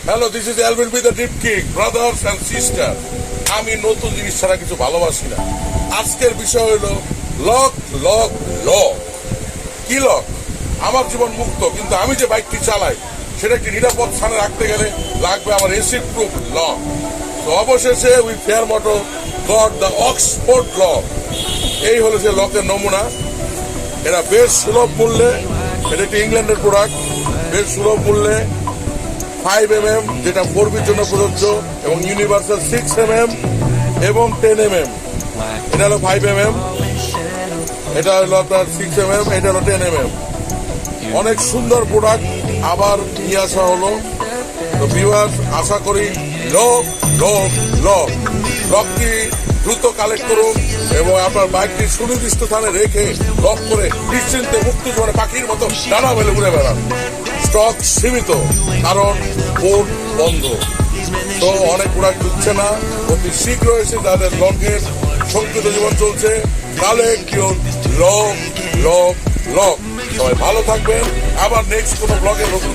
Hello, this is Elvin with the deep king, brothers and sister. আমি নতুন জিনিস ছাড়া কিছু ভালোবাসি না। আজকের বিষয় হলো লক লক লক। কি লক? আমার জীবন মুক্ত, কিন্তু আমি যে বাইকটি চালাই সেটা একটি নিরাপদ স্থানে রাখতে গেলে লাগবে আমার এসিড প্রুফ লক। তো অবশেষে we fair motto got the Oxford lock. এই হলো যে লকের নমুনা। এরা বেশ সুলভ মূল্যে, এটা একটি ইংল্যান্ডের প্রোডাক্ট, বেশ সুলভ মূল্যে 5mm, যেটা 4B'র জন্য প্রযোজ্য, এবং ইউনিভার্সাল 6mm এবং 10mm। এটা হলো 5mm, এটা হলো আপনার 6mm, এটা হলো 10mm। অনেক সুন্দর প্রোডাক্ট আবার নিয়ে আসা হলো। তো ভিউয়ার্স, আশা করি লক লক লক লকটি দ্রুত কালেক্ট করুন এবং আপনার বাইকটি সুনির্দিষ্ট স্থানে রেখে লক করে নিশ্চিন্তে মুক্ত জীবনে পাখির মতো ডানা মেলে ঘুরে বেড়ান। স্টক সীমিত, কারণ বোর্ড বন্ধ। তো অনেক প্রোডাক্ট দিচ্ছে না, অতি শীঘ্র এসে তাদের লকের সংকীর্ণ জীবন চলছে। Collect your lock lock lock. সবাই ভালো থাকবেন। আবার নেক্সট কোনো ব্লগে নতুন